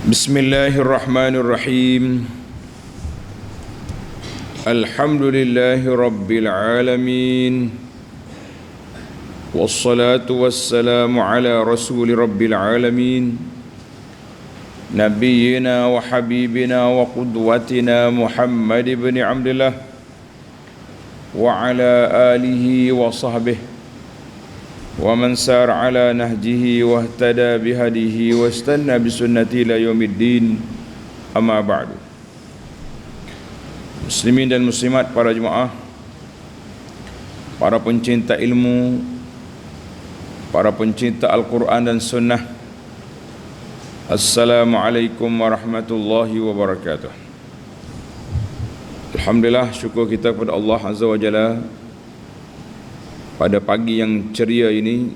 Bismillahirrahmanirrahim. Alhamdulillahi rabbil alamin. Wassalatu wassalamu ala rasuli rabbil alamin, nabiyyina wa habibina wa qudwatina Muhammad ibn Abdullah wa ala alihi wa sahbihi wa man sar ala nahjihi wa ihtada bihadihi wa istanna bisunnati ila yaumiddin. Amma ba'du. Muslimin dan muslimat, para jemaah, para pencinta ilmu, para pencinta Al-Quran dan Sunnah, Assalamualaikum warahmatullahi wabarakatuh. Alhamdulillah, syukur kita kepada Allah Azza wa Jalla pada pagi yang ceria ini,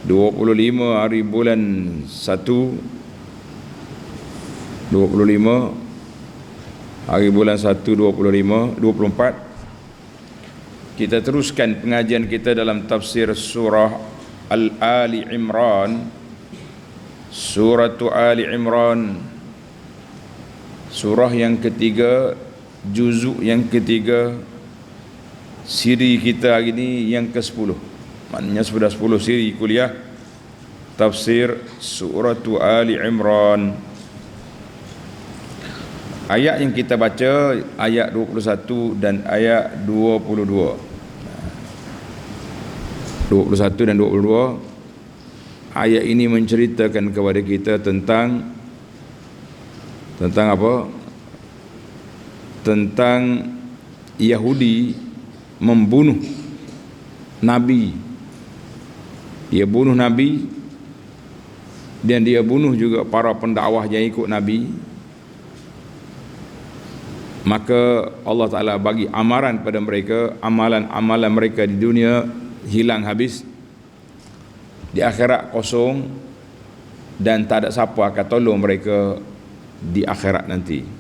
25 hari bulan 1, 25 hari bulan 1 24, kita teruskan pengajian kita dalam tafsir surah Ali Imran. Surah Ali Imran, surah yang ketiga, juzuk yang ketiga. Siri kita hari ini yang ke-10. Maknanya sudah 10 siri kuliah tafsir surah Ali Imran. Ayat yang kita baca ayat 21 dan ayat 22. 21 dan 22. Ayat ini menceritakan kepada kita tentang apa? Tentang Yahudi membunuh Nabi. Dia bunuh Nabi dan dia bunuh juga para pendakwah yang ikut Nabi. Maka Allah Ta'ala bagi amaran pada mereka, amalan-amalan mereka di dunia hilang habis, di akhirat kosong, dan tak ada siapa akan tolong mereka di akhirat nanti.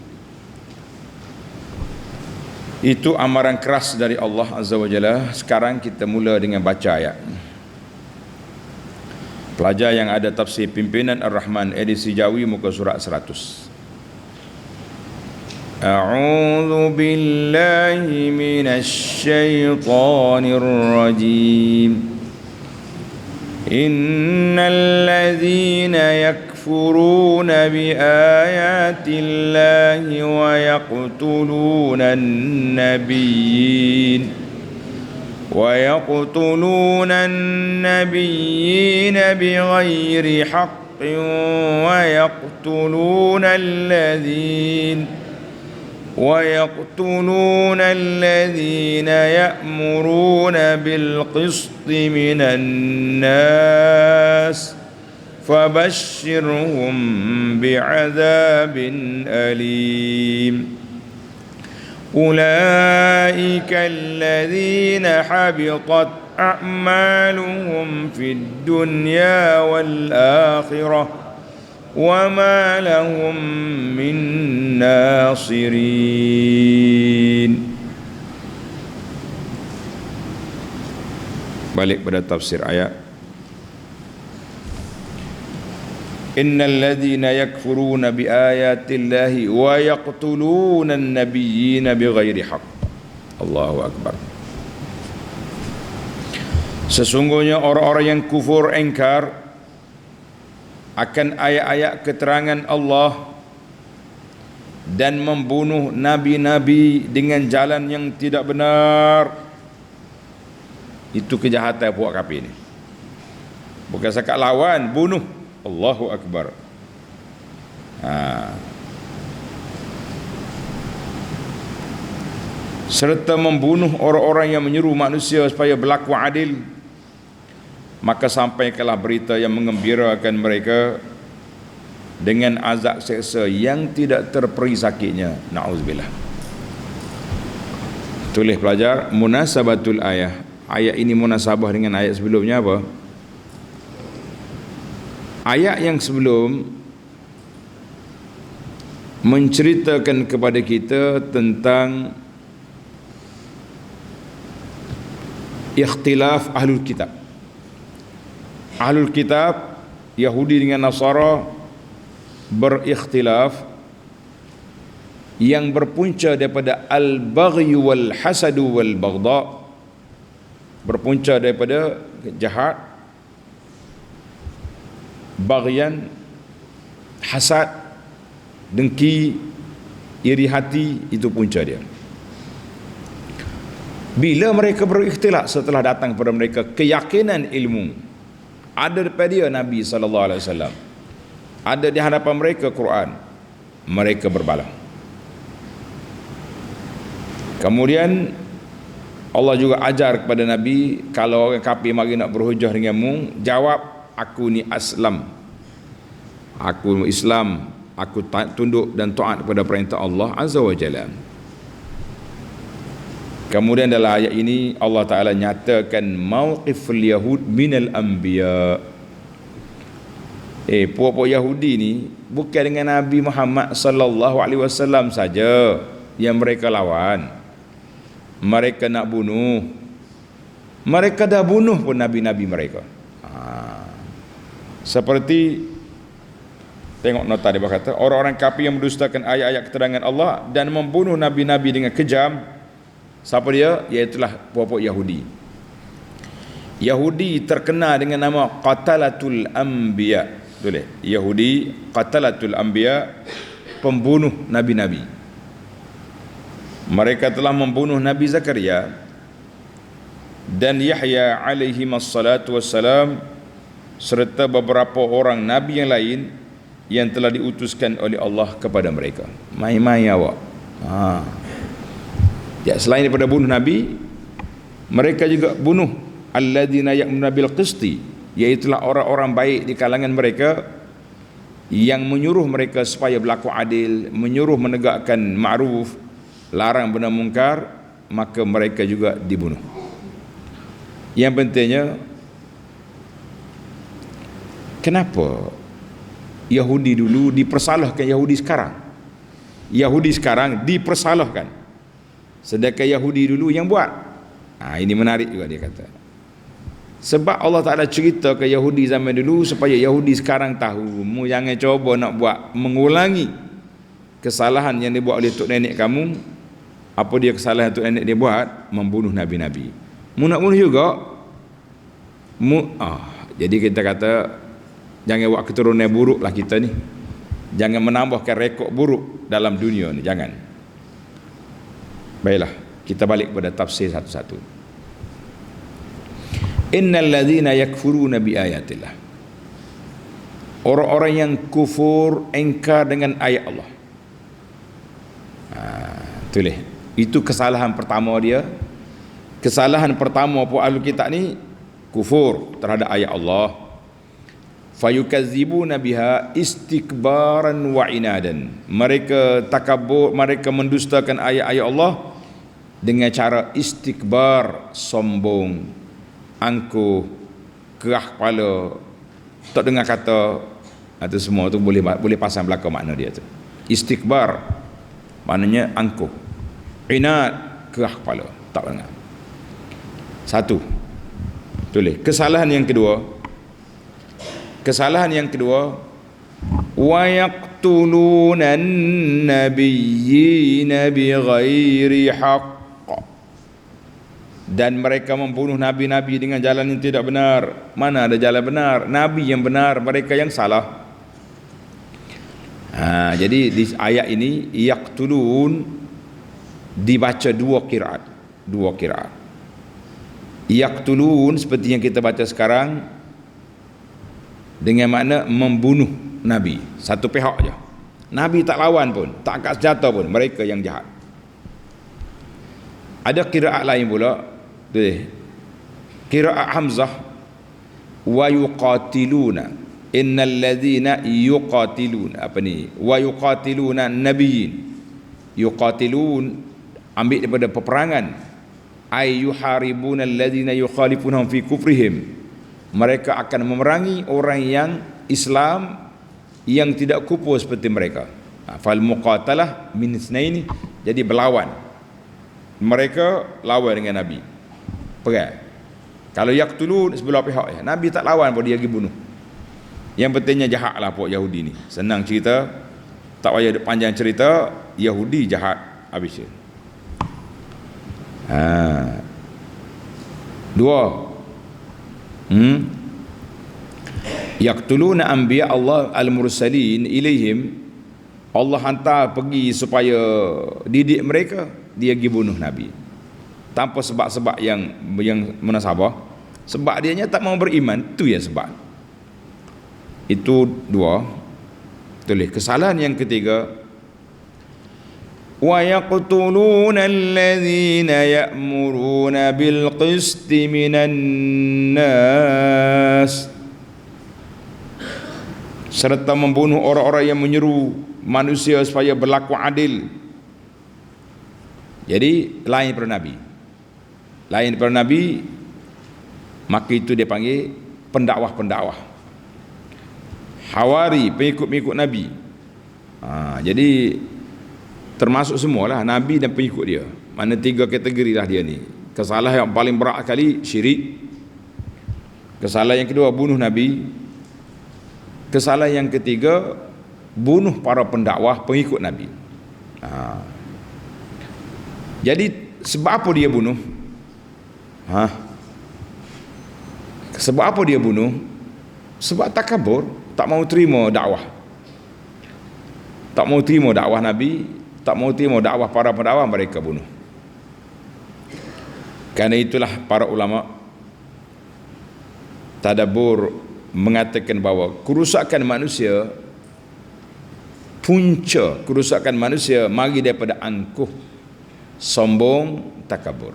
Itu amaran keras dari Allah Azza wa Jalla. Sekarang kita mula dengan baca ayat. Pelajar yang ada tafsir Pimpinan Ar-Rahman edisi Jawi, muka surat 100. A'udzu billahi minasy syaithanir rajim. Innal ladzina yakfuruna bi ayatillahi wa yaqtuluna an-nabiyyin bighairi haqqin wa yaqtuluna alladhina ya'muruna bil qisti minan nas fabashshirhum bi'adzabin alim. Ulaika alladhina habitat a'maluhum fid dunya wal akhirah wa ma lahum min nasirin. Balik pada tafsir ayat. Innal ladzina yakfuruna bi ayatillahi wa yaqtuluna an-nabiyyina bighairi haqq. Allahu akbar. Sesungguhnya orang-orang yang kufur engkar akan ayat-ayat keterangan Allah dan membunuh nabi-nabi dengan jalan yang tidak benar, itu kejahatan puak kafir ini. Bukan sekat lawan, bunuh. Allahu akbar. Serta membunuh orang-orang yang menyeru manusia supaya berlaku adil. Maka sampaikanlah berita yang menggembirakan mereka dengan azab seksa yang tidak terperi sakitnya. Na'udzubillah. Tulis pelajar, munasabatul ayah. Ayat ini munasabah dengan ayat sebelumnya apa? Ayat yang sebelum menceritakan kepada kita tentang ikhtilaf ahlul kitab. Ahlul kitab Yahudi dengan Nasara berikhtilaf yang berpunca daripada al-baghy wal hasadu wal baghdha, berpunca daripada jahat, baghyan, hasad, dengki, iri hati, itu punca dia. Bila mereka berikhtilaf, setelah datang kepada mereka keyakinan ilmu ada daripada dia Nabi SAW, ada di hadapan mereka Quran, mereka berbalah. Kemudian Allah juga ajar kepada Nabi, kalau orang kafir mari nak berhujah denganmu, jawab, aku ni aslam, aku Islam, aku tunduk dan taat kepada perintah Allah Azza wa Jalla. Kemudian dalam ayat ini Allah Ta'ala nyatakan mauqiful Yahud minal anbiya. Puak-puak Yahudi ni bukan dengan Nabi Muhammad sallallahu alaihi wasallam saja yang mereka lawan. Mereka nak bunuh, mereka dah bunuh pun nabi-nabi mereka. Seperti tengok nota dia berkata, orang-orang kafir yang mendustakan ayat-ayat keterangan Allah dan membunuh nabi-nabi dengan kejam. Siapa dia? Iaitulah puak-puak Yahudi. Yahudi terkenal dengan nama qatalatul anbiya. Boleh? Yahudi qatalatul anbiya, pembunuh nabi-nabi. Mereka telah membunuh Nabi Zakaria dan Yahya alaihi wassalatu wassalam, serta beberapa orang nabi yang lain yang telah diutuskan oleh Allah kepada mereka. Main-main awak. Ya, selain daripada bunuh nabi, mereka juga bunuh alladzina ya'muruna bil qisti, iaitulah orang-orang baik di kalangan mereka yang menyuruh mereka supaya berlaku adil, menyuruh menegakkan ma'ruf, larang benda mungkar, maka mereka juga dibunuh. Yang pentingnya, kenapa Yahudi dulu dipersalahkan Yahudi sekarang? Yahudi sekarang dipersalahkan, sedangkan Yahudi dulu yang buat. Ini menarik juga dia kata. Sebab Allah Ta'ala cerita ke Yahudi zaman dulu supaya Yahudi sekarang tahu, mu jangan cuba nak buat mengulangi kesalahan yang dibuat oleh tok nenek kamu. Apa dia kesalahan tok nenek dia buat? Membunuh nabi-nabi. Mu nak bunuh juga. Jadi kita kata jangan buat keturunan buruk lah kita ni. Jangan menambahkan rekod buruk dalam dunia ni, jangan. Baiklah, kita balik kepada tafsir satu-satu. Innal ladzina yakfuruna bi ayatillah, orang-orang yang kufur, engkar dengan ayat Allah. Tulis, itu kesalahan pertama dia. Kesalahan pertama puak ahli kitab ni kufur terhadap ayat Allah. Fayukazzibuna biha istikbaran wa inadan, mereka takabur, mereka mendustakan ayat-ayat Allah dengan cara istikbar, sombong, angkuh, kerah kepala, tak dengar kata. Itu semua tu boleh pasang belakang makna dia tu. Istikbar maknanya angkuh, inat, kerah kepala, tak dengar. Satu. Tulis. Kesalahan yang kedua, wa yaqtuluna an-nabiyyina bighairi haqq, dan mereka membunuh nabi-nabi dengan jalan yang tidak benar. Mana ada jalan benar? Nabi yang benar, mereka yang salah. Jadi di ayat ini yaqtulun dibaca dua qiraat. Yaqtulun seperti yang kita baca sekarang dengan makna membunuh nabi, satu pihak je. Nabi tak lawan pun, tak angkat senjata pun, mereka yang jahat. Ada qiraat lain pula, qiraat Hamzah, wa yuqatiluna, innal ladzina yuqatiluna, wa yuqatiluna nabiyyin. Yuqatilun ambil daripada peperangan, ay yuharibuna alladzina yukhalifunhum fi kufrihim, mereka akan memerangi orang yang Islam yang tidak kufur seperti mereka. Fal muqatalah min itsnaini, jadi berlawan. Mereka lawan dengan Nabi, perang. Kalau yaqtulun sebelah pihak, Nabi tak lawan pun dia pergi bunuh. Yang pentingnya jahat lah puak Yahudi ni. Senang cerita, tak payah panjang cerita, Yahudi jahat habis je. Dua, yaqtuluna anbiya Allah al-mursalin ilaihim, Allah hantar pergi supaya didik mereka, dia pergi bunuh Nabi tanpa sebab-sebab yang munasabah, sebab dianya tak mau beriman, tu ya sebab. Itu dua. Tulis. Kesalahan yang ketiga, wa yaqtuluna alladhina ya'muruna bil qisti minan nas, serta membunuh orang-orang yang menyeru manusia supaya berlaku adil. Jadi lain daripada Nabi, lain daripada Nabi, maka itu dia panggil pendakwah-pendakwah. Hawari, pengikut-pengikut Nabi. Jadi termasuk semualah Nabi dan pengikut dia. Mana tiga kategori lah dia ni. Kesalahan yang paling berat kali syirik. Kesalahan yang kedua bunuh Nabi. Kesalahan yang ketiga bunuh para pendakwah pengikut Nabi. Jadi sebab apa dia bunuh? Sebab apa dia bunuh? Sebab takabur, tak mau terima dakwah. Tak mau terima dakwah Nabi, tak mau terima dakwah para pendakwah, mereka bunuh. Karena itulah para ulama tadabbur mengatakan bahawa kerusakan manusia, punca kerusakan manusia mari daripada angkuh, sombong, takabur.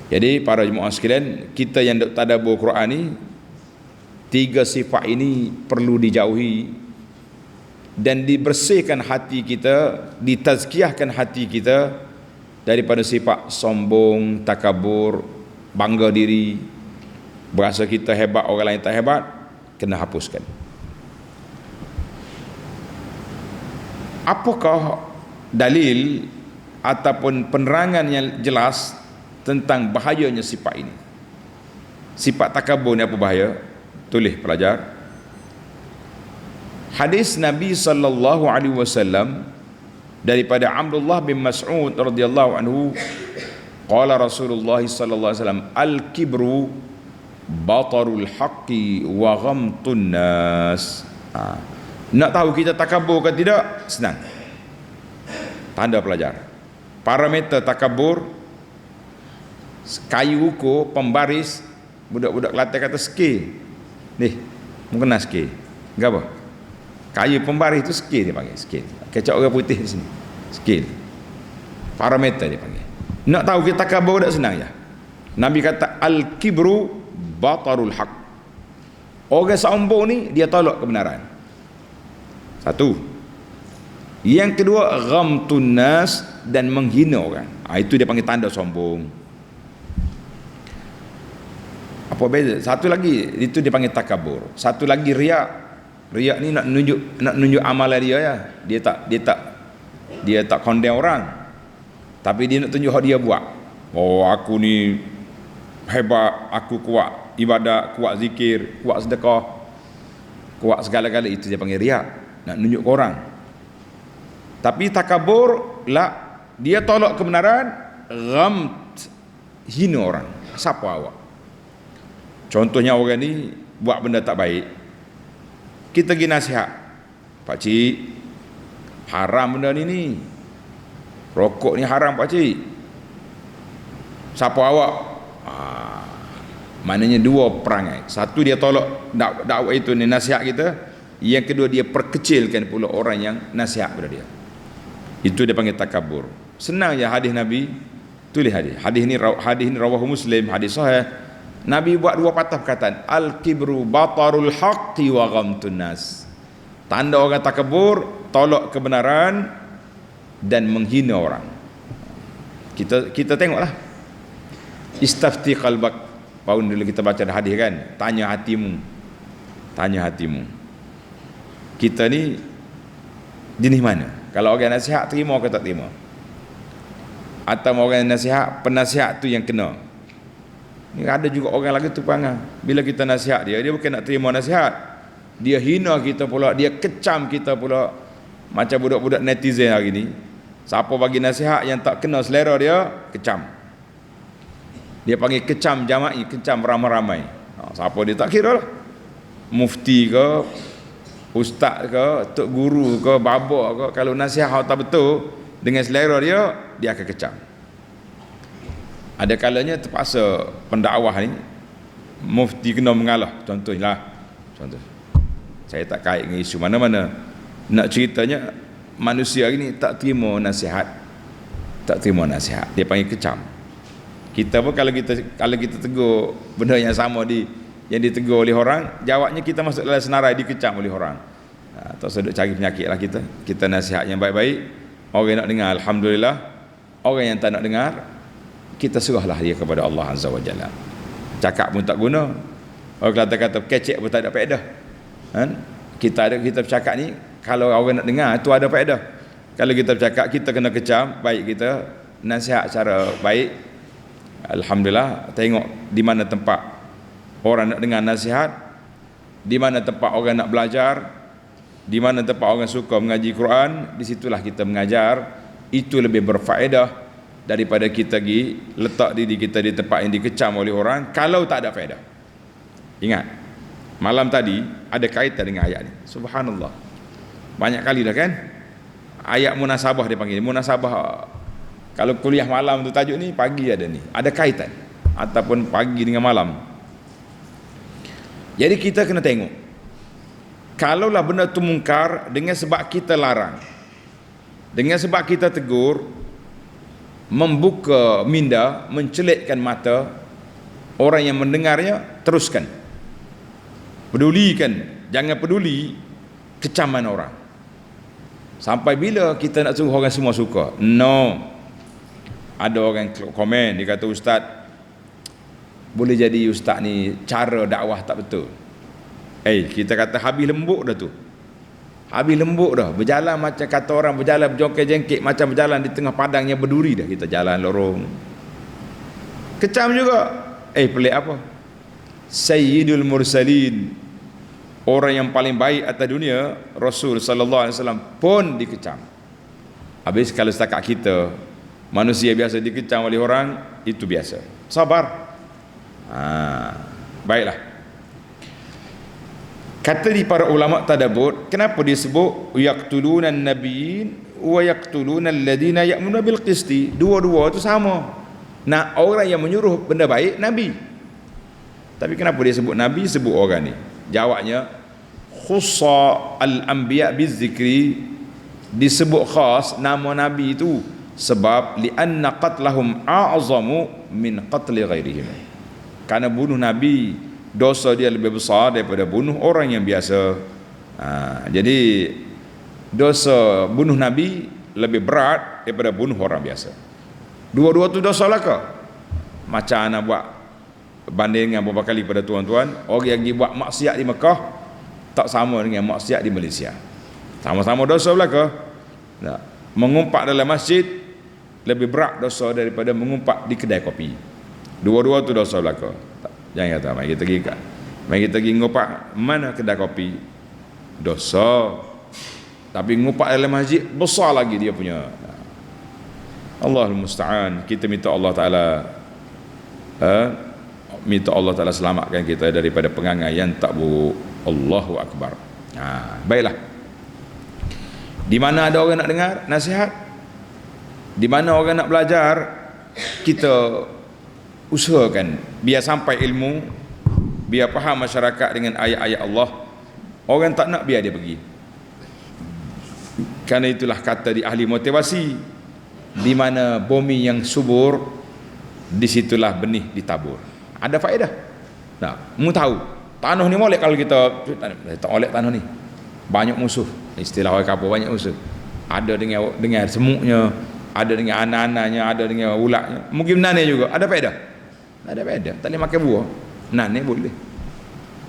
Jadi para jemaah sekalian, kita yang tadabbur Quran ni, tiga sifat ini perlu dijauhi dan dibersihkan hati kita, ditazkiyahkan hati kita daripada sifat sombong, takabur, bangga diri, berasa kita hebat orang lain tak hebat, kena hapuskan. Apakah dalil ataupun penerangan yang jelas tentang bahayanya sifat ini? Sifat takabur ni apa bahaya? Tulis pelajar. Hadis Nabi sallallahu alaihi wasallam daripada Abdullah bin Mas'ud radhiyallahu anhu, qala Rasulullah sallallahu alaihi wasallam, al-kibru batarul haqqi wa ghamtun nas. Nak tahu kita takabur ke tidak? Senang. Tanda pelajar. Parameter takabur, kayu ukur pembaris, budak-budak Kelantan kata scale. Nih, mungkin nak scale. Enggak apa? Kayu pembaris itu scale dia panggil, scale. Kecak orang putih di sini. Scale. Parameter dia panggil. Nak tahu kita takabur tak senang ya. Nabi kata al-kibru batarul haq. Orang sombong ni dia tolak kebenaran. Satu. Yang kedua, ghamtun nas, dan menghina orang. Itu dia panggil tanda sombong. Apa beza? Satu lagi itu dia panggil takabur. Satu lagi riak. Riak ni nak nunjuk amalan dia ya. Dia tak condemn orang. Tapi dia nak tunjuk hak dia buat. Oh, aku ni hebat, aku kuat ibadat, kuat zikir, kuat sedekah, kuat segala-gala. Itu dia panggil riak, nak nunjuk ke orang. Tapi takabur lah, dia tolak kebenaran, ghamt, hina orang. Siapa awak? Contohnya orang ni buat benda tak baik, kita pergi nasihat, pak cik, haram benda ni, rokok ni haram pak cik. Siapa awak? Maknanya dua perangai. Satu dia tolak dakwah itu ni, nasihat kita. Yang kedua dia perkecilkan pula orang yang nasihat kepada dia. Itu dia panggil takabur. Senang je hadis Nabi. Tulis hadis. Hadis ni rawahu Muslim, hadis sahih. Nabi buat dua patah perkataan. Al-kibru batarul haqqi wa ghamtun nas. Tanda orang takabur, tolak kebenaran dan menghina orang. Kita tengoklah. Istafti qalbak. Tahun dulu kita baca hadis kan. Tanya hatimu. Tanya hatimu. Kita ni jenis mana? Kalau orang nasihat terima ke tak terima? Atau orang nasihat, penasihat tu yang kena? Ni ada juga orang lagi tu perangai. Bila kita nasihat dia bukan nak terima nasihat. Dia hina kita pula, dia kecam kita pula. Macam budak-budak netizen hari ni. Siapa bagi nasihat yang tak kena selera dia, kecam. Dia panggil kecam jama'i, kecam ramai-ramai. Siapa dia tak kira lah. Mufti ke, ustaz ke, tok guru ke, baba ke, kalau nasihat tak betul dengan selera dia, dia akan kecam. Ada kalanya terpaksa pendakwah ni mufti kena mengalah. Contoh saya tak kait dengan isu mana-mana, nak ceritanya manusia hari ni tak terima nasihat, dia panggil kecam. Kita pun kalau kita tegur benda yang sama yang ditegur oleh orang, jawabnya kita masuk dalam senarai dikecam oleh orang. Tak usah duk cari penyakit lah kita nasihat yang baik-baik. Orang yang nak dengar alhamdulillah, orang yang tak nak dengar kita serahlah dia kepada Allah Azza wa Jalla. Cakap pun tak guna. Orang Kelantan kata kecek pun tak ada faedah. Kita bercakap ni kalau orang nak dengar tu ada faedah. Kalau kita bercakap kita kena kecam, baik kita nasihat secara baik. Alhamdulillah, tengok di mana tempat orang nak dengar nasihat, di mana tempat orang nak belajar, di mana tempat orang suka mengaji Quran, di situlah kita mengajar. Itu lebih berfaedah daripada kita pergi letak diri kita di tempat yang dikecam oleh orang kalau tak ada faedah. Ingat, malam tadi ada kaitan dengan ayat ni. Subhanallah, banyak kali dah kan ayat munasabah dia panggil. Munasabah, kalau kuliah malam tu tajuk ni, pagi ada ni, ada kaitan, ataupun pagi dengan malam. Jadi kita kena tengok, kalaulah benda tu mungkar dengan sebab kita larang, dengan sebab kita tegur, membuka minda, mencelitkan mata orang yang mendengarnya, teruskan, pedulikan, jangan peduli kecaman orang. Sampai bila kita nak suruh orang semua suka? No. Ada orang komen, dia kata ustaz, boleh jadi ustaz ni cara dakwah tak betul. Kita kata habis lembut dah tu. Habis lembut dah, berjalan macam kata orang berjalan berjongkek-jengkek, macam berjalan di tengah padang yang berduri dah. Kita jalan lorong, kecam juga. Pelik apa? Sayyidul Mursalin, orang yang paling baik atas dunia, Rasul sallallahu alaihi wasallam pun dikecam. Habis kalau setakat kita manusia biasa dikecam oleh orang, itu biasa. Sabar. Baiklah. Kata di para ulama tadabbur, kenapa disebut yaqtuluna an-nabiyyin wa yaqtuluna alladhina ya'muruna bil qisti? Dua-dua itu sama. Nah, orang yang menyuruh benda baik nabi. Tapi kenapa dia sebut nabi, sebut orang ni? Jawabnya, khussa al-anbiya bizikri, disebut khas nama nabi itu sebab li'anna qatlahum a'zamu min qatli ghairihim. Karena bunuh nabi dosa dia lebih besar daripada bunuh orang yang biasa. Jadi dosa bunuh nabi lebih berat daripada bunuh orang biasa. Dua-dua tu dosa lah ke? Macam anak buat banding dengan beberapa kali pada tuan-tuan, orang yang buat maksiat di Mekah tak sama dengan maksiat di Malaysia. Sama-sama dosa lah ke? Mengumpat dalam masjid lebih berat dosa daripada mengumpat di kedai kopi. Dua-dua tu dosa lah ke? Jangan kata mari kita pergi ngumpat mana kedai kopi, dosa. Tapi ngumpat dalam masjid besar lagi dia punya. Allahul musta'an. Kita minta Allah Taala selamatkan kita daripada pengangai yang tak buruk. Allahu akbar. Baiklah. Di mana ada orang nak dengar nasihat, di mana orang nak belajar, kita usahakan biar sampai ilmu, biar faham masyarakat dengan ayat-ayat Allah. Orang tak nak, biar dia pergi. Karena itulah kata di ahli motivasi, di mana bumi yang subur, disitulah benih ditabur. Ada faedah. Mu tahu tanah ni molek, kalau kita tak molek tanah ni, banyak musuh. Istilah orang kampung, banyak musuh. Ada dengan semuknya, ada dengan anak-anaknya, ada dengan ulatnya. Mungkin nanai juga. Ada faedah? Ada faedah. Tak boleh makan buah, nanai boleh.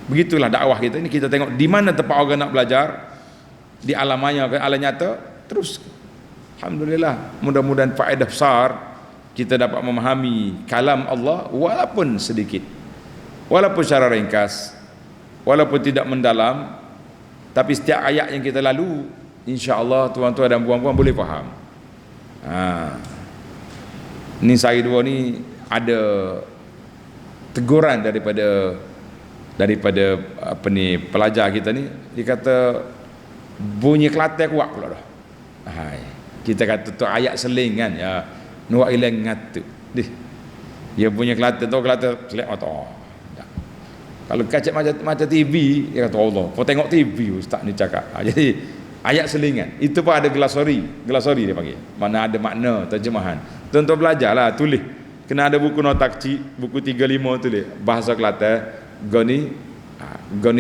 Begitulah dakwah kita ini. Kita tengok di mana tempat orang nak belajar, di alam maya ke alam nyata, terus alhamdulillah, mudah-mudahan faedah besar kita dapat memahami kalam Allah walaupun sedikit, walaupun secara ringkas, walaupun tidak mendalam, tapi setiap ayat yang kita lalu, insya-Allah tuan-tuan dan puan-puan boleh faham. Ni saya dua ni ada teguran daripada apa ni pelajar kita ni. Dia kata bunyi Kelantan kuat pula dah. Kita kata tu ayat seling kan ya, nuak ilang ngatu dia punya Kelantan tu Kelantan selek mata. Kalau kacak macam TV, dia kata Allah, kau tengok TV ustaz ni cakap. Jadi ayat selingan itu pun ada glosari dia panggil, mana ada makna terjemahan. Tuan-tuan belajarlah, tulis, kena ada buku nota kecil, buku 35 tulis bahasa Kelantan. Goni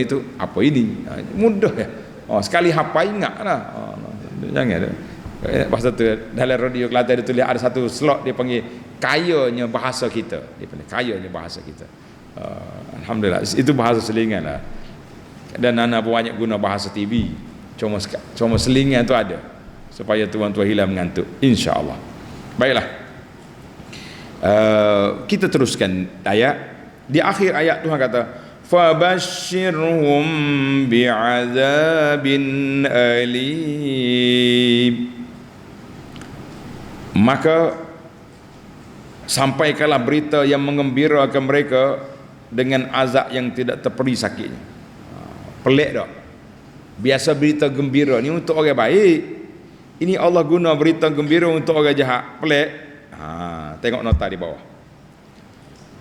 tu apa ini, mudah ya. Sekali hafal ingatlah. Jangan bahasa tu dalam radio Kelantan dia tulis ada satu slot dia panggil kayanya bahasa kita. Dia panggil kayanya bahasa kita. Alhamdulillah itu bahasa selingan lah. Dan anak banyak guna bahasa TV. Cuma selingan tu ada supaya tuan-tuan hilang mengantuk, insya-Allah. Baiklah, kita teruskan ayat. Di akhir ayat Tuhan kata fabashshirhum bi'adzabin alim, maka sampaikanlah berita yang menggembirakan mereka dengan azab yang tidak terperi sakitnya. Pelik tak? Biasa berita gembira ni untuk orang baik, ini Allah guna berita gembira untuk orang jahat. Pelik. Tengok nota di bawah.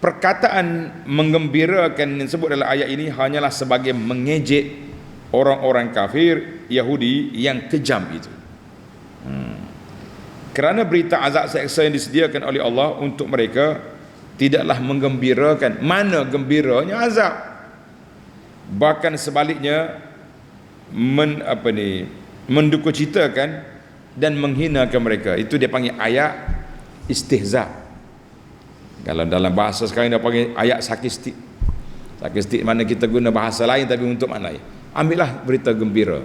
Perkataan menggembirakan yang disebut dalam ayat ini hanyalah sebagai mengejek orang-orang kafir Yahudi yang kejam itu. Kerana berita azab seksa yang disediakan oleh Allah untuk mereka tidaklah menggembirakan. Mana gembiranya azab? Bahkan sebaliknya mendukacitakan dan menghinakan mereka. Itu dia panggil ayat istihza. Kalau dalam bahasa sekarang dia panggil ayat sakistik. Sakistik mana kita guna bahasa lain tapi untuk makna lain. Ambillah berita gembira.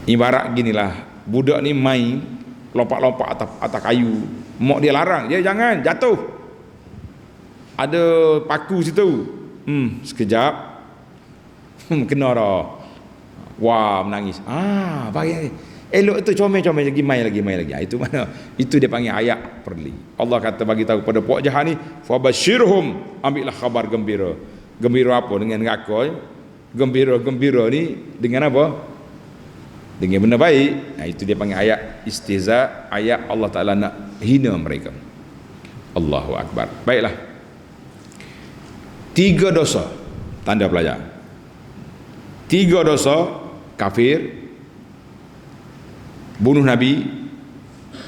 Ibarat ginilah, budak ni main lompat-lompat atas kayu. Mak dia larang, dia jangan jatuh. Ada paku situ. Sekejap. Kena dah. Wah, menangis. Bagi elok itu comel-comel lagi, main lagi. Itu mana? Itu dia panggil ayat perli. Allah kata bagi tahu pada puak jahat ni, fabashirhum, ambillah khabar gembira. Gembira apa? Dengan neraka. Gembira ni dengan apa? Dengan benda baik. Itu dia panggil ayat istihza, ayat Allah Taala nak hina mereka. Allahu akbar. Baiklah. 3 dosa tanda pelajar. 3 dosa kafir, bunuh Nabi,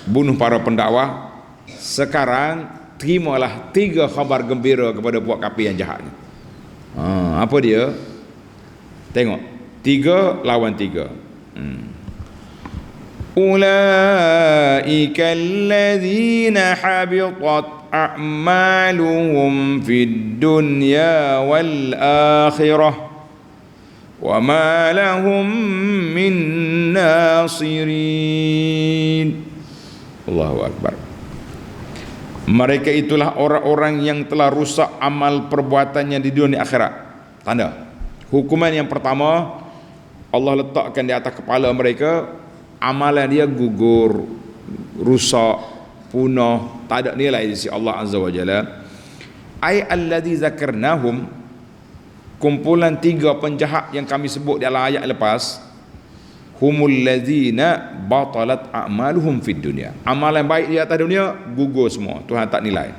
bunuh para pendakwah. Sekarang terimalah 3 khabar gembira kepada puak kafir yang jahat ni. Apa dia? Tengok, 3 lawan 3. Ulaika alladzina habitat a'maluhum fid dunya wal akhirah wa ma lahum min nasirin. Allahu akbar. Mereka itulah orang-orang yang telah rusak amal perbuatannya di dunia akhirat. Tanda hukuman yang pertama, Allah letakkan di atas kepala mereka, amalan dia gugur, rusak, punah, tak ada nilai di sisi Allah Azza wa Jalla. Ai alladzi zakarnahum, kumpulan 3 penjahat yang kami sebut dalam ayat lepas, humul ladzina batalat a'maluhum fid dunya. Amalan baik di atas dunia gugur semua, Tuhan tak nilai.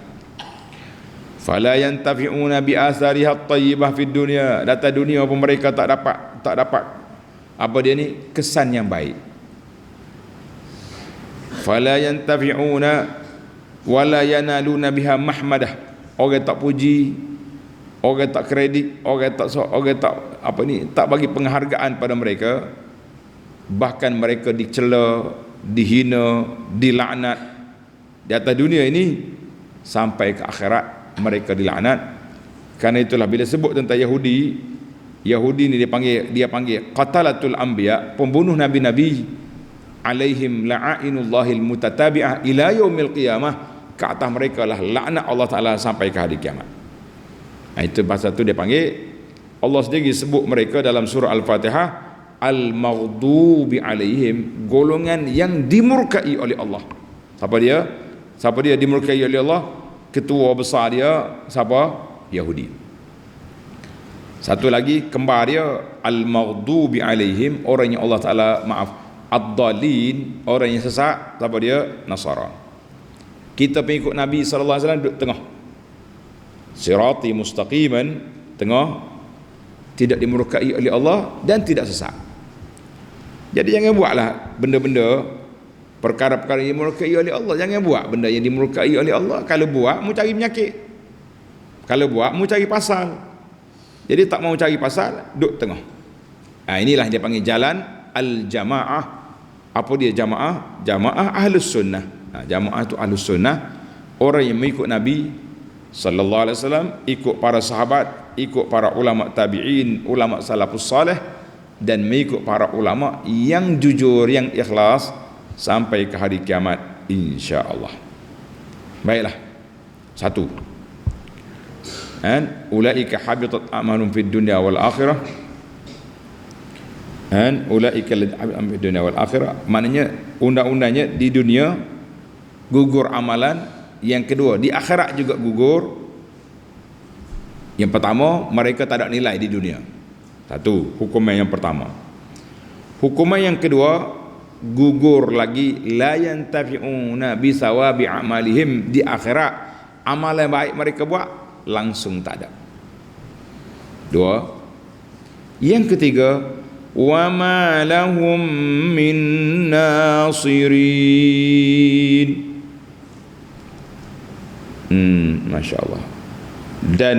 Fala yantafi'una bi athariha at-tayyibah fid dunya. Data dunia pun mereka tak dapat apa dia ni, kesan yang baik. Fala yantafi'una wala yanaluna biha mahmadah. Orang tak puji, orang tak kredit, orang tak apa ni, tak bagi penghargaan pada mereka. Bahkan mereka dicela, dihina, dilaknat di atas dunia ini, sampai ke akhirat mereka dilaknat. Karena itulah bila sebut tentang Yahudi ni dia panggil qatalatul anbiya, pembunuh nabi-nabi. alaihim la'ainullahil mutatabi'ah ila yaumil qiyamah, ke atas mereka lah laknat Allah Ta'ala sampai ke hari kiamat. Itu pasal tu dia panggil, Allah sendiri sebut mereka dalam surah Al-Fatihah al-maghdubi alaihim, golongan yang dimurkai oleh Allah. Siapa dia dimurkai oleh Allah? Ketua besar dia siapa? Yahudi. Satu lagi kembar dia al-maghdubi alaihim, orang yang Allah Ta'ala ad-dhalin, orang yang sesat, siapa dia? Nasara. Kita pengikut Nabi sallallahu alaihi wasallam duduk tengah, sirati mustaqiman, tengah, tidak dimurkai oleh Allah dan tidak sesat. Jadi jangan buatlah benda-benda, perkara-perkara yang dimurkai oleh Allah. Jangan buat benda yang dimurkai oleh Allah. Kalau buat, mu cari penyakit. Kalau buat, mu cari pasal. Jadi tak mau cari pasal, duduk tengah. Inilah dia panggil jalan al-jamaah. Apa dia jamaah? Jamaah ahlus sunnah. Jamaah itu ahlus sunnah, orang yang mengikut Nabi sallallahu alaihi wasallam, ikut para sahabat, ikut para ulama tabi'in, ulama salafus salih, dan mengikut para ulama yang jujur, yang ikhlas sampai ke hari kiamat insya-Allah. Baiklah. Satu. Ulaika habitat a'malum fid dunya wal akhirah. Ulaika fid dunya wal akhirah, maknanya undang-undangnya di dunia gugur amalan, yang kedua di akhirat juga gugur. Yang pertama, mereka tak ada nilai di dunia. Satu, hukuman yang pertama. Hukuman yang kedua, gugur lagi, la yantafi'una bi sawabi a'malihim, di akhirat amalan baik mereka buat langsung tak ada. Dua. Yang ketiga, wa ma lahum min nasirin. Masya Allah. Dan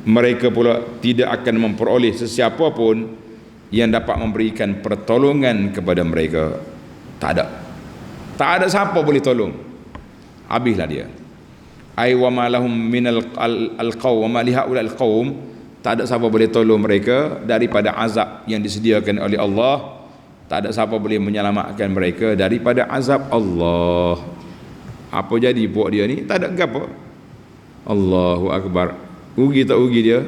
mereka pula tidak akan memperoleh sesiapa pun yang dapat memberikan pertolongan kepada mereka. Tak ada siapa boleh tolong, habislah dia. Ai wa ma lahum min al-qaum wa ma li haula al-qaum, tak ada siapa boleh tolong mereka daripada azab yang disediakan oleh Allah. Tak ada siapa boleh menyelamatkan mereka daripada azab Allah. Apa jadi buat dia ni? Tak ada apa. Allahu Akbar. Rugi tak rugi dia?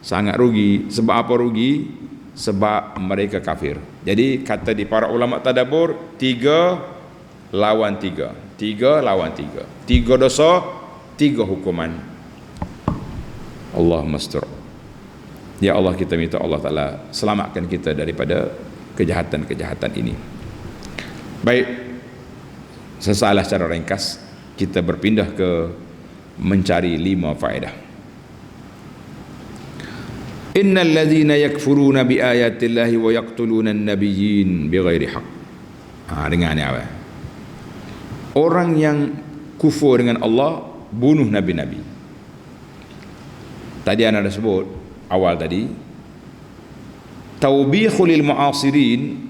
Sangat rugi. Sebab apa rugi? Sebab mereka kafir. Jadi kata di para ulama tadabbur, 3 lawan 3. 3 lawan 3. 3 dosa, 3 hukuman. Allahumma astur. Ya Allah, kita minta Allah Ta'ala selamatkan kita daripada kejahatan-kejahatan ini. Baik. Sesalah secara ringkas, kita berpindah ke mencari 5 faedah. Innal ladzina yakfuruna bi ayatillahi wa yaqtuluna an-nabiyyin bighairi haqq. Dengar ni apa? Orang yang kufur dengan Allah, bunuh nabi-nabi. Tadi anda dah sebut awal tadi, taubikhul lil mu'asirin.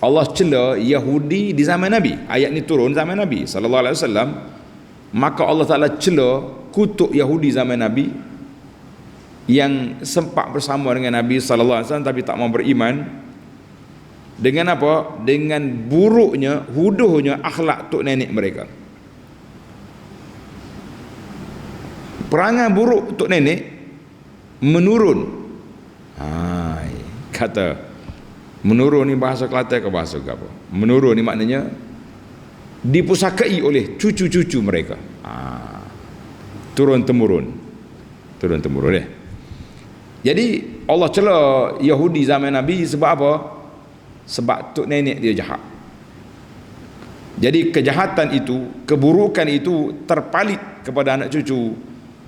Allah cela Yahudi di zaman Nabi. Ayat ni turun zaman Nabi sallallahu alaihi wasallam. Maka Allah Ta'ala cela, kutuk Yahudi zaman Nabi yang sempat bersama dengan Nabi sallallahu alaihi wasallam tapi tak mau beriman. Dengan apa? Dengan buruknya, huduhnya akhlak tok nenek mereka. Perangai buruk tok nenek menurun. Kata menurun ni bahasa Kelantan ke bahasa apa? Menurun ni maknanya dipusakai oleh cucu-cucu mereka. Turun temurun ya. Jadi Allah cela Yahudi zaman Nabi sebab apa? Sebab tok nenek dia jahat. Jadi kejahatan itu, keburukan itu terpalit kepada anak cucu.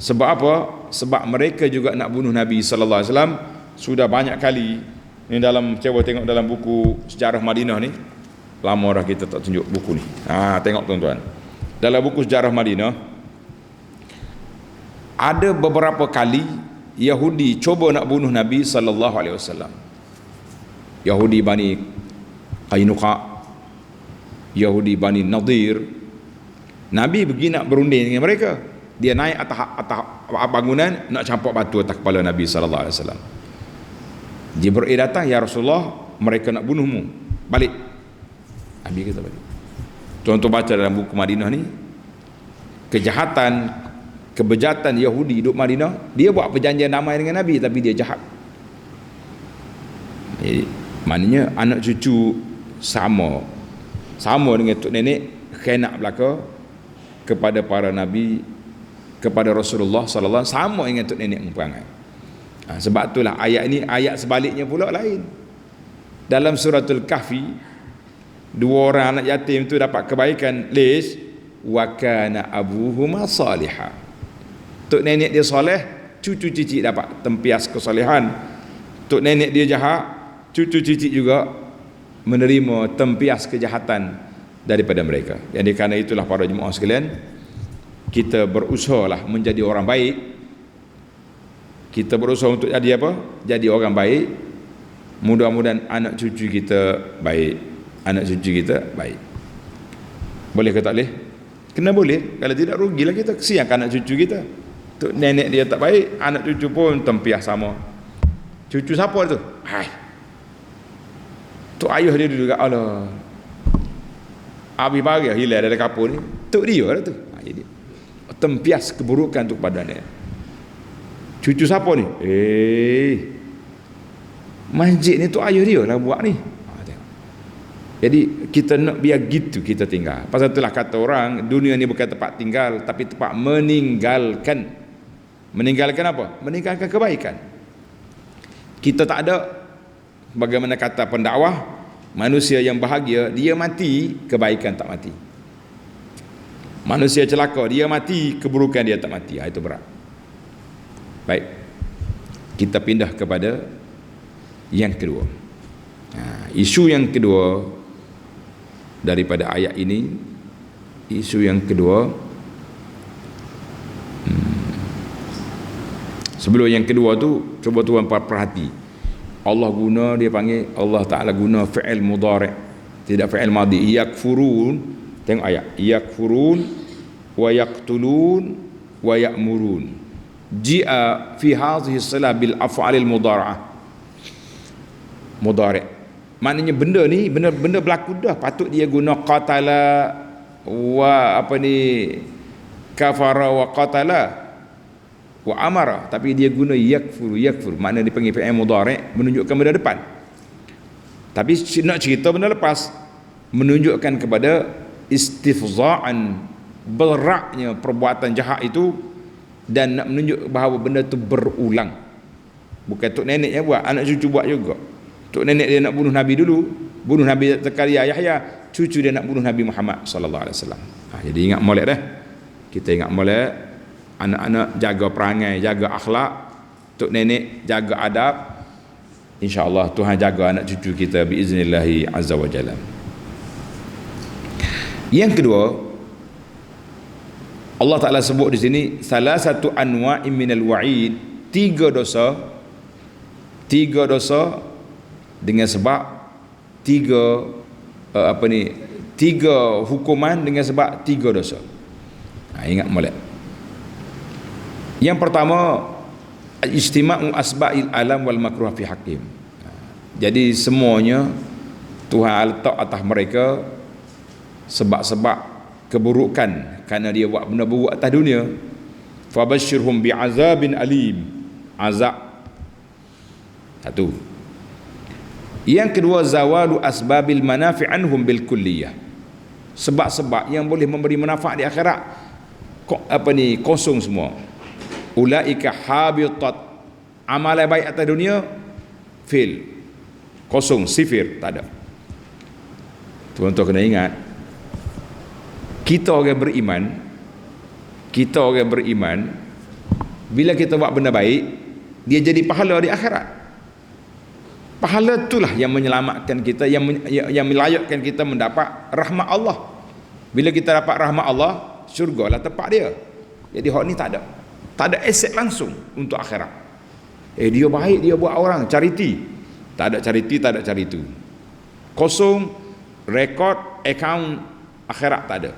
Sebab apa? Sebab mereka juga nak bunuh Nabi sallallahu alaihi wasallam. Sudah banyak kali ni dalam, cuba tengok dalam buku sejarah Madinah ni. Lama dah kita tak tunjuk buku ni. Tengok tuan-tuan. Dalam buku sejarah Madinah ada beberapa kali Yahudi cuba nak bunuh Nabi sallallahu alaihi wasallam. Yahudi Bani Qainuqa, Yahudi Bani Nadir. Nabi pergi nak berunding dengan mereka. Dia naik atas bangunan nak campak batu atas kepala Nabi sallallahu alaihi wasallam. Jibril datang, ya Rasulullah, mereka nak bunuhmu. balik. Nabi kata balik. Tuan-tuan baca dalam buku Madinah ni, kebejatan Yahudi duduk Madinah, dia buat perjanjian damai dengan Nabi tapi dia jahat. Jadi maknanya anak cucu sama dengan tok nenek khianat belaka kepada para nabi, kepada Rasulullah sallallahu alaihi wasallam, sama dengan tok nenek memperangai. Sebab itulah ayat ini ayat sebaliknya pula lain. Dalam suratul Kahfi, dua orang anak yatim tu dapat kebaikan, lis wa kana abuhuma salihah. Tok nenek dia soleh, cucu cicit dapat tempias kesalehan. Tok nenek dia jahat, cucu cicit juga menerima tempias kejahatan daripada mereka. Jadi kerana itulah para jemaah sekalian, kita berusahalah menjadi orang baik. Kita berusaha untuk jadi apa? Jadi orang baik. Mudah-mudahan anak cucu kita baik. Anak cucu kita baik. Boleh ke tak boleh? Kena boleh. Kalau tidak, rugilah kita, kesian anak cucu kita. Tok nenek dia tak baik, anak cucu pun tempias sama. Cucu siapa tu? Hai, tok ayah dia dulu kat Allah. Habis bagi hilang dari kapur ni, tok dia lah tu. Jadi tempias keburukan tu kepada dia. Cucu siapa ni? Masjid ni tok ayah dia lah buat ni. Jadi kita nak biar gitu kita tinggal. Pasal itulah kata orang, dunia ni bukan tempat tinggal tapi tempat meninggalkan. Meninggalkan apa? Meninggalkan kebaikan. Kita tak ada, bagaimana kata pendakwah, manusia yang bahagia dia mati, kebaikan tak mati. Manusia celaka dia mati, keburukan dia tak mati. Itu berat. Baik, kita pindah kepada yang kedua. Isu yang kedua daripada ayat ini, isu yang kedua, sebelum yang kedua tu, cuba tuan perhati, Allah guna, dia panggil, Allah Ta'ala guna fi'il mudhari', tidak fi'il madhi. Yakfurun, tengok ayat, yakfurun wa yaqtulun wa ya'murun. Ji'a fi hadhihi salah bil af'alil mudhara'ah, mudhari'. Maknanya benda ni benda berlaku dah, patut dia guna qatala wa kafara wa qatala wa amara, tapi dia guna yakfur. Makna dia panggil fi'il mudhari' menunjukkan benda depan. Tapi nak cerita benda lepas, menunjukkan kepada istifza'an, beraknya perbuatan jahat itu, dan nak menunjuk bahawa benda tu berulang. Bukan tok nenek yang buat, anak cucu buat juga. Tok nenek dia nak bunuh Nabi dulu, bunuh Nabi Zakaria Yahya, cucu dia nak bunuh Nabi Muhammad sallallahu alaihi wasallam. Jadi ingat molek dah. Kita ingat molek, anak-anak jaga perangai, jaga akhlak, tok nenek jaga adab. InsyaAllah Tuhan jaga anak cucu kita biiznillahi azza wa jalla. Yang kedua, Allah Ta'ala sebut di sini salah satu anwa'in minal wa'id, tiga dosa dengan sebab tiga hukuman dengan sebab tiga dosa. Ingat molek. Yang pertama, ijtima'u asba'il alam wal makruh fi hakim. Jadi semuanya Tuhan letak atas mereka sebab-sebab keburukan kerana dia buat benda buruk atas dunia. Fabashshirhum bi'azabin alim. Azab. Satu. Yang kedua, zawalu asbabil manafi' anhum bil kulliyah. Sebab-sebab yang boleh memberi manfaat di akhirat kosong semua. Ulaika habitat, amalan baik atas dunia fail, kosong, sifir, tak ada. Tuan-tuan kena ingat, kita orang beriman, bila kita buat benda baik, dia jadi pahala di akhirat. Pahala itulah yang menyelamatkan kita, yang melayakkan kita mendapat rahmat Allah. Bila kita dapat rahmat Allah, syurgalah tempat dia. Jadi hak ni tak ada aset langsung untuk akhirat. Dia baik, dia buat orang charity, tak ada charity, tak ada cari itu, kosong, rekod account akhirat tak ada.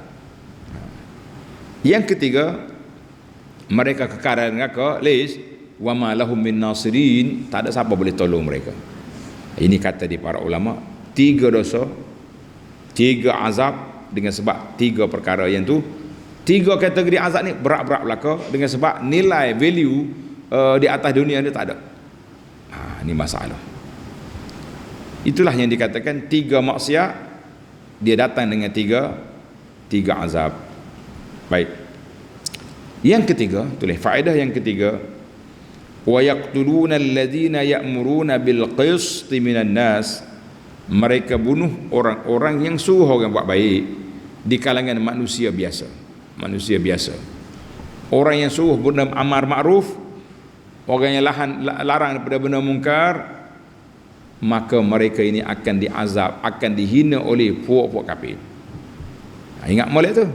Yang ketiga, mereka kekal dengan list wa ma lahum min nasirin, tak ada siapa boleh tolong mereka. Ini kata di para ulama, 3 dosa, 3 azab dengan sebab 3 perkara yang tu. 3 kategori azab ni berat-berat belaka dengan sebab nilai value di atas dunia ni tak ada. Ini masalah. Itulah yang dikatakan 3 maksiat dia datang dengan 3 azab. Baik. Yang ketiga, tulis faedah yang ketiga, wa yaqtuluna alladhina ya'muruna bil qisti minan nas. Mereka bunuh orang-orang yang suruh orang buat baik di kalangan manusia biasa. Manusia biasa. Orang yang suruh benda amar makruf, orang yang larang daripada benda mungkar, maka mereka ini akan diazab, akan dihina oleh puak-puak kafir. Ingat molek tu.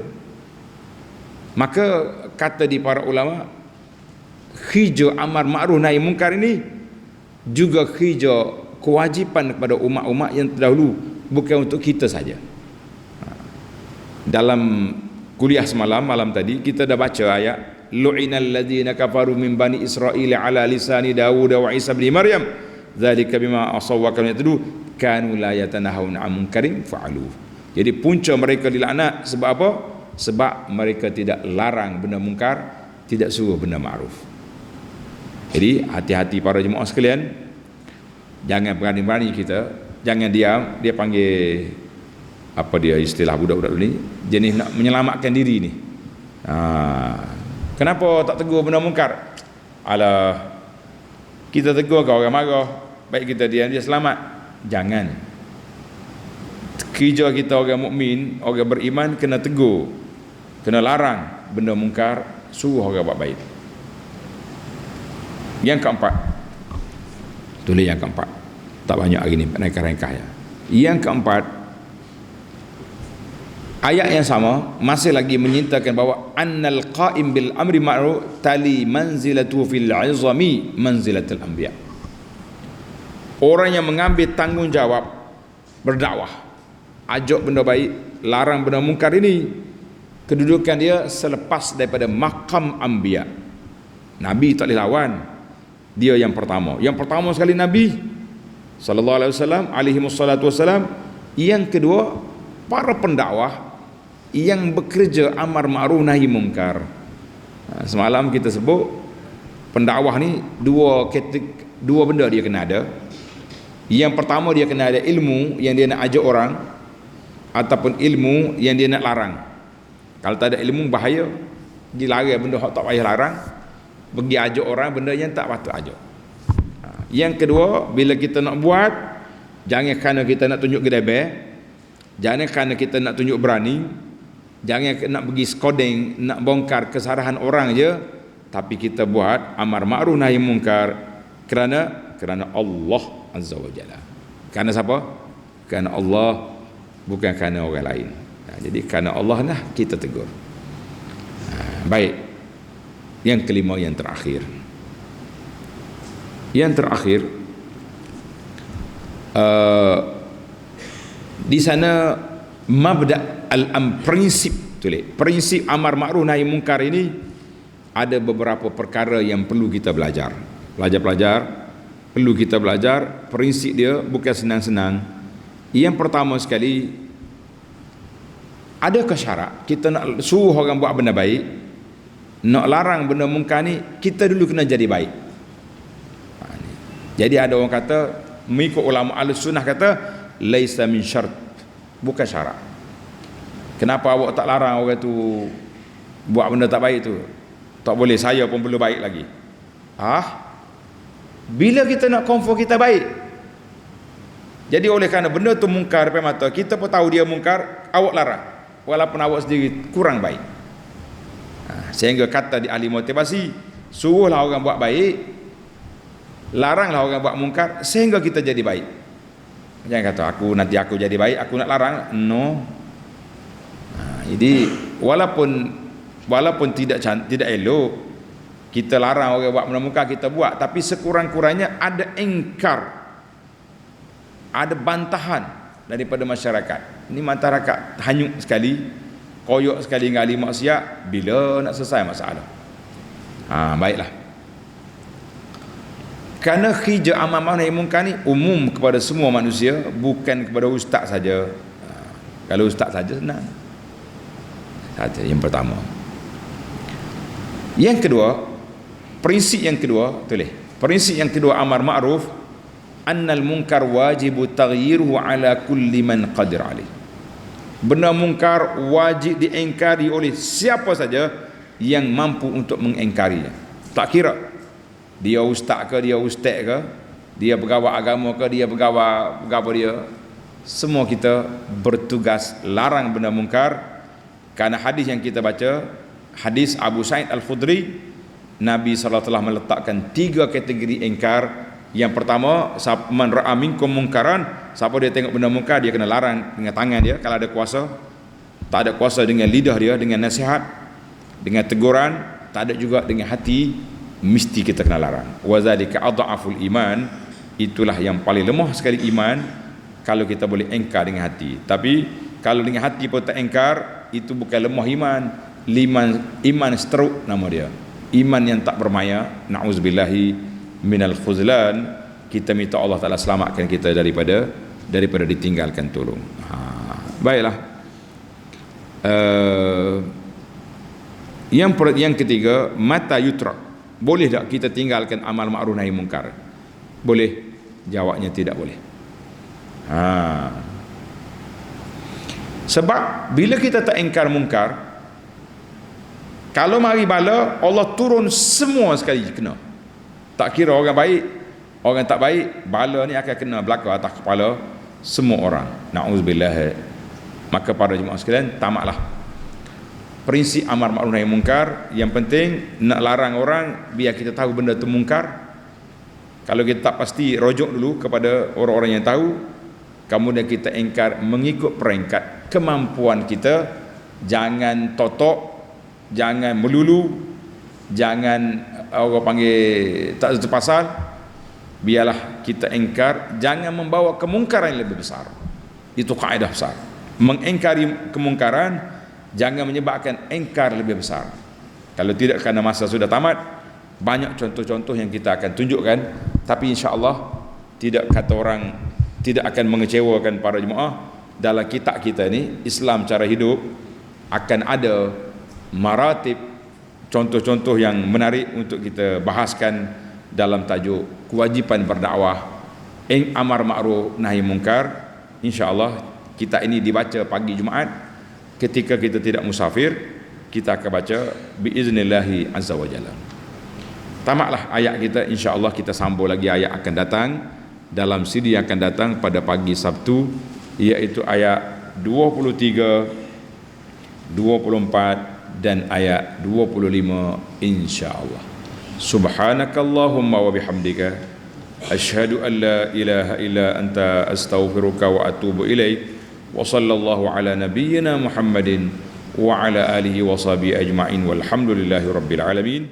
Maka kata di para ulama, khija amar ma'ruf nahi mungkar ini juga khija kewajipan kepada umat-umat yang terdahulu, bukan untuk kita saja. Dalam kuliah semalam, malam tadi kita dah baca ayat lu'inal ladzina kafaru min bani Israil ala lisani Dawud wa Isa bin Maryam dzalika bima asaw wa kanu yatadu kanu la yatanahawna 'an munkarin fa'alu. Jadi punca mereka dilaknat sebab apa? Sebab mereka tidak larang benda mungkar, tidak suruh benda ma'ruf. Jadi hati-hati para jemaah sekalian, jangan berani-berani kita, jangan diam. Dia panggil apa dia istilah budak-budak ni, jenis nak menyelamatkan diri ni. Kenapa tak tegur benda mungkar? Alah, kita tegur kau orang marah, baik kita diam dia selamat. Jangan. Kerja kita orang mukmin, orang beriman, kena tegur, kena larang benda mungkar, suruh orang buat baik. Yang keempat, tulis yang keempat, tak banyak hari ni ringkas ya. Yang keempat, ayat yang sama masih lagi menyintakan bahawa annal qa'im bil amri ma'ruf tali manzilatu fil 'izami manzilatul anbiya. Orang yang mengambil tanggungjawab berdakwah, ajak benda baik, larang benda mungkar ini, kedudukan dia selepas daripada maqam anbiya. Nabi tak boleh lawan. Dia yang pertama. Yang pertama sekali Nabi sallallahu alaihi wasallam, alaihi wassalatu wassalam. Yang kedua, para pendakwah yang bekerja amar ma'ruf nahi mungkar. Semalam kita sebut pendakwah ni dua benda dia kena ada. Yang pertama dia kena ada ilmu yang dia nak ajak orang, ataupun ilmu yang dia nak larang. Kalau tak ada ilmu bahaya, dilarang benda hak tak payah larang, pergi ajak orang benda yang tak patut ajak. Yang kedua, bila kita nak buat, jangan kerana kita nak tunjuk gedebel, jangan kerana kita nak tunjuk berani, jangan nak pergi skodeng, nak bongkar kesalahan orang je, tapi kita buat amar ma'ruf nahi mungkar kerana Allah Azza wa Jalla. Kerana siapa? Kerana Allah, bukan kerana orang lain. Jadi kerana Allah lah kita tegur. Baik. Yang kelima, yang terakhir. Yang terakhir, di sana mabda' prinsip, tulis, prinsip amar ma'ruf nahi mungkar ini ada beberapa perkara yang perlu kita belajar. Pelajar-pelajar perlu kita belajar. Prinsip dia bukan senang-senang. Yang pertama sekali, adakah syarat kita nak suruh orang buat benda baik, nak larang benda mungkar ni, kita dulu kena jadi baik. Jadi ada orang kata, mengikut ulama Ahlussunnah kata laisa min syart, bukan syarat. Kenapa awak tak larang orang tu buat benda tak baik tu? Tak boleh, saya pun perlu baik lagi. Bila kita nak confirm kita baik, jadi oleh kerana benda tu mungkar depan mata, kita pun tahu dia mungkar, awak larang walaupun awak sendiri kurang baik. Sehingga kata di ahli motivasi, suruhlah orang buat baik, laranglah orang buat mungkar, sehingga kita jadi baik. Jangan kata nanti aku jadi baik, aku nak larang. No. Jadi walaupun tidak elok kita larang orang buat benda mungkar, kita buat, tapi sekurang-kurangnya ada engkar, ada bantahan daripada masyarakat. Ini masyarakat hanyut sekali, koyok sekali dengan ahli maksiat, bila nak selesai masalah. Baiklah. Kerana kerja amar ma'ruf nahi munkar ni umum kepada semua manusia, bukan kepada ustaz saja. Kalau ustaz saja senang saja. Yang pertama. Yang kedua, prinsip yang kedua, tulis. Prinsip yang kedua amar ma'ruf, annal munkar wajibu taghyiruhu ala kulli man qadir alaih. Benda mungkar wajib diingkari oleh siapa saja yang mampu untuk mengingkarinya. Tak kira dia ustaz ke, dia ustaz ke, dia pegawai agama ke, dia pegawai dia, semua kita bertugas larang benda mungkar. Kerana hadis yang kita baca, hadis Abu Sa'id Al-Khudri, Nabi SAW telah meletakkan 3 kategori ingkar. Yang pertama, man ra'a minkum mungkaran, siapa dia tengok benda mungkar, dia kena larang dengan tangan dia kalau ada kuasa. Tak ada kuasa dengan lidah dia, dengan nasihat, dengan teguran, tak ada juga dengan hati, mesti kita kena larang. Wa zalika adhaful iman, itulah yang paling lemah sekali iman, kalau kita boleh engkar dengan hati. Tapi kalau dengan hati pun tak engkar, itu bukan lemah iman, iman stroke nama dia, iman yang tak bermaya. Na'udzubillahi minal khuzlan. Kita minta Allah Ta'ala selamatkan kita daripada ditinggalkan tolong. Baiklah. Yang ketiga, mata yutrak, boleh tak kita tinggalkan amal ma'ruf nahi munkar? Boleh? Jawabnya tidak boleh. Sebab bila kita tak ingkar mungkar, kalau mari bala, Allah turun semua sekali kena. Tak kira orang baik, orang tak baik, bala ni akan kena belaka atas kepala semua orang. Na'udzubillah. Maka para jemaah sekalian, tamatlah prinsip amar ma'ruf nahi munkar. Yang penting nak larang orang, biar kita tahu benda tu mungkar. Kalau kita tak pasti, rujuk dulu kepada orang-orang yang tahu, kemudian kita ingkar mengikut peringkat kemampuan kita. Jangan totok, jangan melulu, jangan orang panggil tak terpasal. Biarlah kita ingkar, jangan membawa kemungkaran yang lebih besar. Itu kaedah besar. Mengingkari kemungkaran, jangan menyebabkan ingkar lebih besar. Kalau tidak, kerana masa sudah tamat, banyak contoh-contoh yang kita akan tunjukkan. Tapi insya-Allah tidak kata orang, tidak akan mengecewakan para jemaah. Dalam kitab kita ni, Islam cara hidup, akan ada maratib, contoh-contoh yang menarik untuk kita bahaskan dalam tajuk kewajipan berdakwah, amar ma'ruf nahi munkar. Insya-Allah kitab ini dibaca pagi Jumaat ketika kita tidak musafir. Kita akan baca biiznillahi azza wa jalla. Tamatlah ayat kita, insya-Allah kita sambung lagi ayat akan datang dalam CD yang akan datang pada pagi Sabtu, iaitu ayat 23, 24 dan ayat 25 insya-Allah. Subhanakallahumma wa bihamdika asyhadu an la ilaha illa anta astaghfiruka wa atubu ilaik. Wa sallallahu ala nabiyyina Muhammadin wa ala alihi wa sahbihi ajma'in walhamdulillahi rabbil alamin.